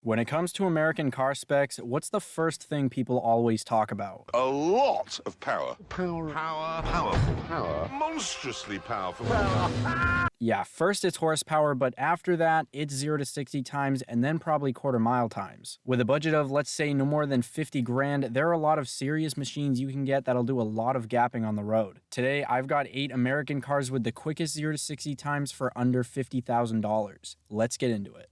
When it comes to American car specs, what's the first thing people always talk about? A lot of power. Power. Powerful. Power. Monstrously powerful. Yeah, first it's horsepower, but after that, it's 0 to 60 times and then probably quarter mile times. With a budget of, let's say, no more than 50 grand, there are a lot of serious machines you can get that'll do a lot of gapping on the road. Today, I've got 8 American cars with the quickest 0 to 60 times for under $50,000. Let's get into it.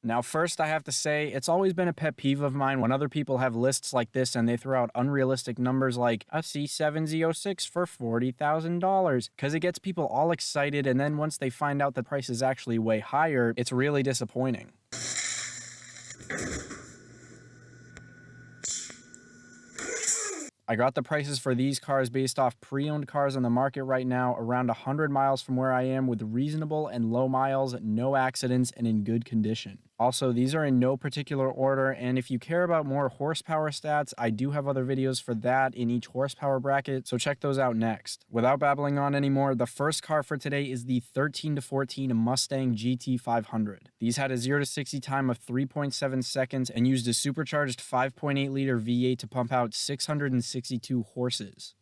Now, first, I have to say, it's always been a pet peeve of mine when other people have lists like this and they throw out unrealistic numbers like a C7 Z06 for $40,000, because it gets people all excited, and then once they find out the price is actually way higher, it's really disappointing. I got the prices for these cars based off pre-owned cars on the market right now, around 100 miles from where I am, with reasonable and low miles, no accidents, and in good condition. Also, these are in no particular order, and if you care about more horsepower stats, I do have other videos for that in each horsepower bracket, so check those out next. Without babbling on anymore, the first car for today is the 13 to 14 Mustang GT500. These had a 0 to 60 time of 3.7 seconds and used a supercharged 5.8 liter V8 to pump out 662 horses.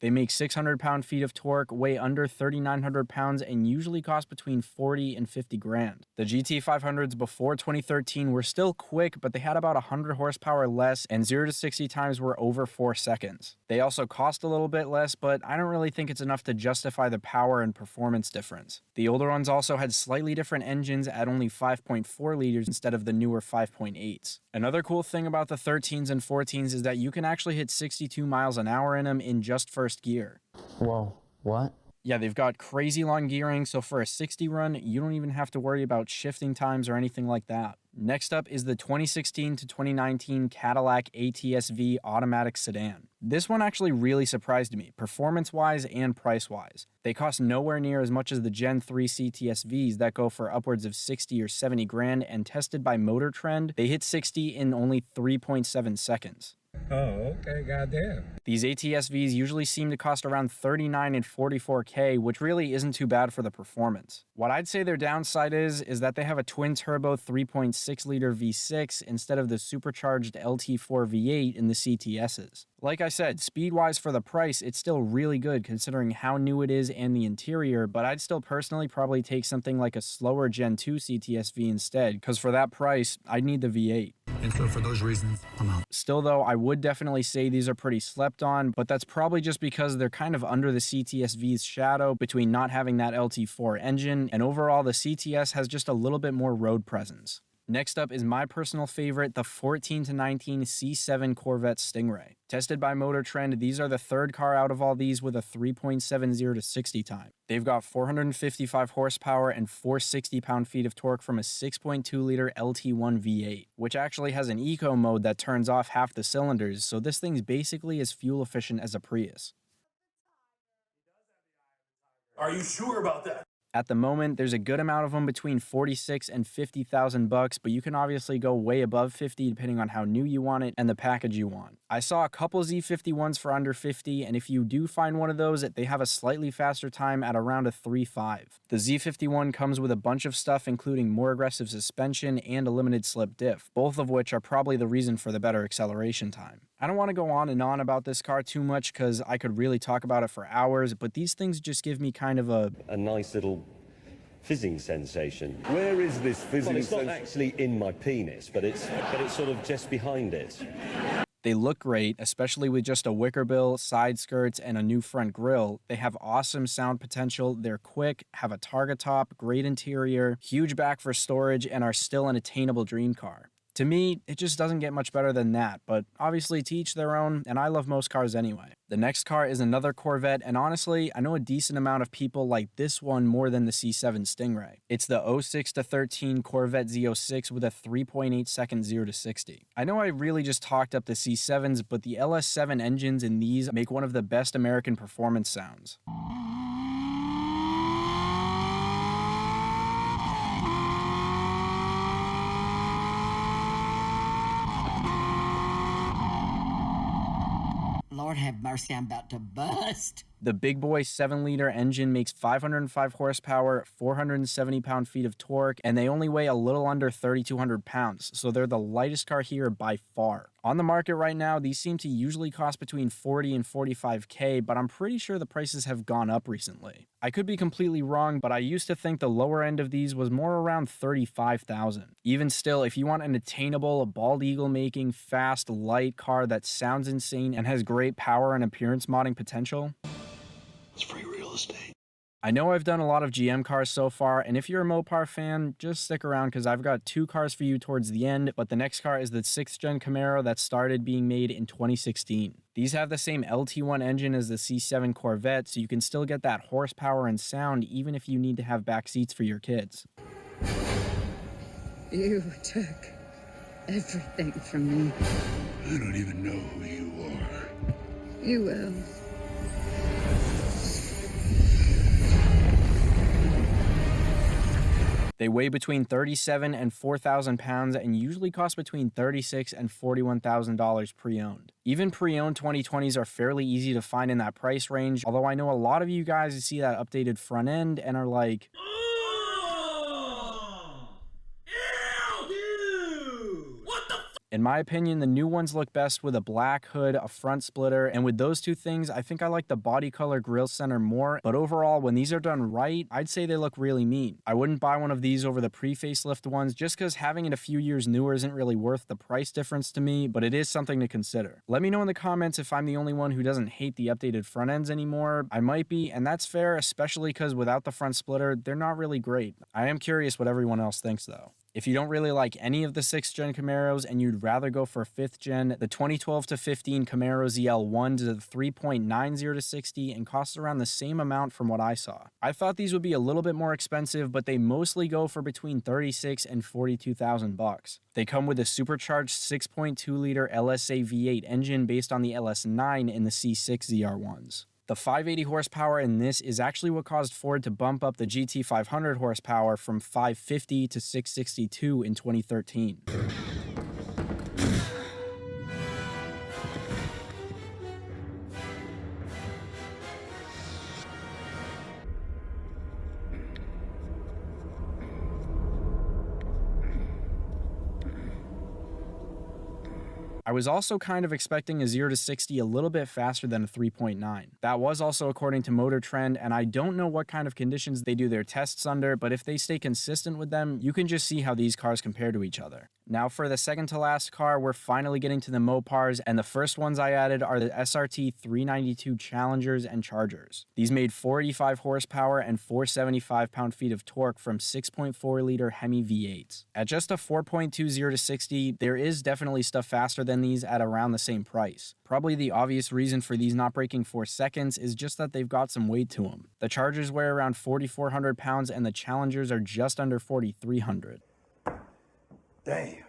They make 600 pound-feet of torque, weigh under 3,900 pounds, and usually cost between 40 and 50 grand. The GT500s before 2013 were still quick, but they had about 100 horsepower less, and 0 to 60 times were over 4 seconds. They also cost a little bit less, but I don't really think it's enough to justify the power and performance difference. The older ones also had slightly different engines at only 5.4 liters instead of the newer 5.8s. Another cool thing about the 13s and 14s is that you can actually hit 62 miles an hour in them in just first gear. Whoa, what? Yeah, they've got crazy long gearing, so for a 60 run, you don't even have to worry about shifting times or anything like that. Next up is the 2016 to 2019 Cadillac ATS-V automatic sedan. This one actually really surprised me, performance-wise and price-wise. They cost nowhere near as much as the Gen 3 CTS-Vs that go for upwards of 60 or 70 grand, and tested by Motor Trend, they hit 60 in only 3.7 seconds. Oh, okay, goddamn. These ATS-Vs usually seem to cost around $39,000 and $44,000, which really isn't too bad for the performance. What I'd say their downside is that they have a twin-turbo 3.6-liter V6 instead of the supercharged LT4 V8 in the CTSs. Like I said, speed-wise for the price, it's still really good considering how new it is and the interior, but I'd still personally probably take something like a slower Gen 2 CTS-V instead, because for that price, I'd need the V8. And so for those reasons, I'm out. Still though, I would definitely say these are pretty slept on, but that's probably just because they're kind of under the CTS-V's shadow between not having that LT4 engine, and overall the CTS has just a little bit more road presence. Next up is my personal favorite, the 14 to 19 C7 Corvette Stingray. Tested by Motor Trend, these are the third car out of all these with a 3.70 to 60 time. They've got 455 horsepower and 460 pound-feet of torque from a 6.2-liter LT1 V8, which actually has an eco mode that turns off half the cylinders, so this thing's basically as fuel efficient as a Prius. Are you sure about that? At the moment, there's a good amount of them between $46,000 and $50,000, but you can obviously go way above 50 depending on how new you want it and the package you want. I saw a couple Z51s for under 50, and if you do find one of those, they have a slightly faster time at around a 3.5. The Z51 comes with a bunch of stuff, including more aggressive suspension and a limited slip diff, both of which are probably the reason for the better acceleration time. I don't want to go on and on about this car too much because I could really talk about it for hours, but these things just give me kind of a nice little fizzing sensation. Where is this fizzing Well, it's not actually in my penis, but it's sort of just behind it. They look great, especially with just a wicker bill, side skirts, and a new front grille. They have awesome sound potential, they're quick, have a targa top, great interior, huge back for storage, and are still an attainable dream car. To me, it just doesn't get much better than that, but obviously to each their own, and I love most cars anyway. The next car is another Corvette, and honestly, I know a decent amount of people like this one more than the C7 Stingray. It's the 06 to 13 Corvette Z06 with a 3.8 second 0 to 60. I know I really just talked up the C7s, but the LS7 engines in these make one of the best American performance sounds. Lord have mercy, I'm about to bust. The big boy 7-liter engine makes 505 horsepower, 470 pound-feet of torque, and they only weigh a little under 3,200 pounds, so they're the lightest car here by far. On the market right now, these seem to usually cost between $40,000 and $45,000, but I'm pretty sure the prices have gone up recently. I could be completely wrong, but I used to think the lower end of these was more around $35,000. Even still, if you want an attainable, bald eagle making, fast, light car that sounds insane and has great power and appearance modding potential, It's free real estate. I know I've done a lot of GM cars so far, and if you're a Mopar fan, just stick around because I've got 2 cars for you towards the end, but the next car is the 6th gen Camaro that started being made in 2016. These have the same LT1 engine as the C7 Corvette, so you can still get that horsepower and sound even if you need to have back seats for your kids. You took everything from me. I don't even know who you are. You will. They weigh between 37 and 4,000 pounds and usually cost between $36,000 and $41,000 pre-owned. Even pre-owned 2020s are fairly easy to find in that price range, although I know a lot of you guys see that updated front end and are like, in my opinion, the new ones look best with a black hood, a front splitter, and with those 2 things, I think I like the body color grille center more, but overall, when these are done right, I'd say they look really mean. I wouldn't buy one of these over the pre-facelift ones just because having it a few years newer isn't really worth the price difference to me, but it is something to consider. Let me know in the comments if I'm the only one who doesn't hate the updated front ends anymore. I might be, and that's fair, especially because without the front splitter, they're not really great. I am curious what everyone else thinks though. If you don't really like any of the 6th gen Camaros and you'd rather go for 5th gen, the 2012 to 15 Camaro ZL1 does a 3.90 to 60 and costs around the same amount from what I saw. I thought these would be a little bit more expensive, but they mostly go for between $36,000 and $42,000. They come with a supercharged 6.2 liter LSA V8 engine based on the LS9 in the C6 ZR1s. The 580 horsepower in this is actually what caused Ford to bump up the GT500 horsepower from 550 to 662 in 2013. I was also kind of expecting a 0 to 60 a little bit faster than a 3.9. That was also according to Motor Trend, and I don't know what kind of conditions they do their tests under, but if they stay consistent with them, you can just see how these cars compare to each other. Now for the second to last car, we're finally getting to the Mopars, and the first ones I added are the SRT 392 Challengers and Chargers. These made 485 horsepower and 475 pound-feet of torque from 6.4 liter Hemi V8s. At just a 4.20 to 60, there is definitely stuff faster than these at around the same price. Probably the obvious reason for these not breaking 4 seconds is just that they've got some weight to them. The Chargers weigh around 4,400 pounds and the Challengers are just under 4,300. Damn.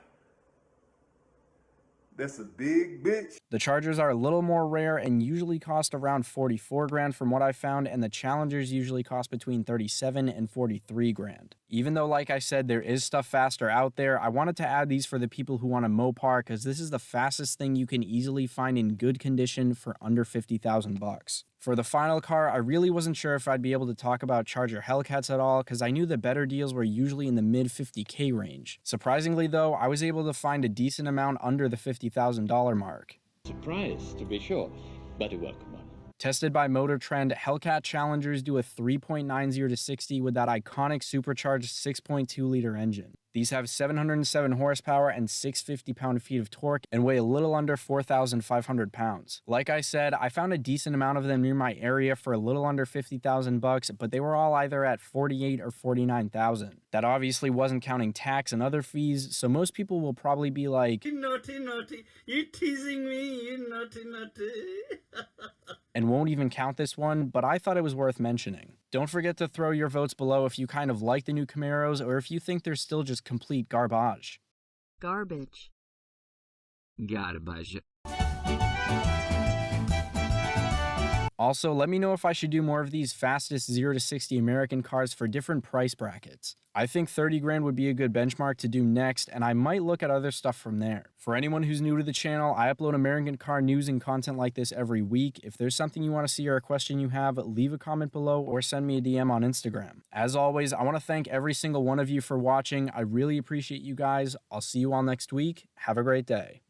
That's a big bitch. The Chargers are a little more rare and usually cost around 44 grand from what I found, and the Challengers usually cost between 37 and 43 grand. Even though, like I said, there is stuff faster out there, I wanted to add these for the people who want a Mopar because this is the fastest thing you can easily find in good condition for under 50,000 bucks. For the final car, I really wasn't sure if I'd be able to talk about Charger Hellcats at all because I knew the better deals were usually in the mid 50K range. Surprisingly though, I was able to find a decent amount under the $50,000 mark. Surprise, to be sure, but a welcome one. Tested by Motor Trend, Hellcat Challengers do a 3.90 to 60 with that iconic supercharged 6.2 liter engine. These have 707 horsepower and 650 pound-feet of torque and weigh a little under 4,500 pounds. Like I said, I found a decent amount of them near my area for a little under 50,000 bucks, but they were all either at 48 or 49,000. That obviously wasn't counting tax and other fees, so most people will probably be like, You naughty, naughty, you teasing me, you naughty, naughty. and won't even count this one, but I thought it was worth mentioning. Don't forget to throw your votes below if you kind of like the new Camaros or if you think they're still just complete garbage. Garbage. Garbage. Also, let me know if I should do more of these fastest 0 to 60 American cars for different price brackets. I think 30 grand would be a good benchmark to do next, and I might look at other stuff from there. For anyone who's new to the channel, I upload American car news and content like this every week. If there's something you want to see or a question you have, leave a comment below or send me a DM on Instagram. As always, I want to thank every single one of you for watching. I really appreciate you guys. I'll see you all next week. Have a great day.